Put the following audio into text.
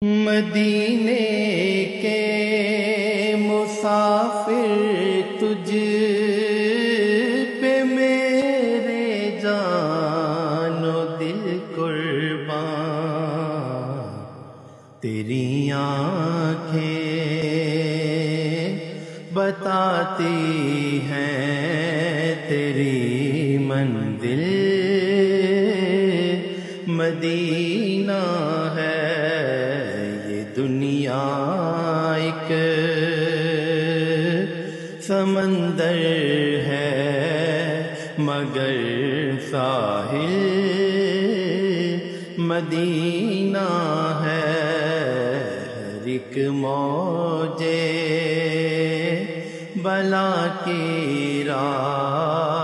مدینے کے مسافر تجھ پہ میرے جان و دل قربان، تیری آنکھیں بتاتی ہیں تیری منزل مدینہ ہے۔ یہ دنیا ایک سمندر ہے مگر ساحل مدینہ ہے۔ ہر ایک موجے بلا کی راہ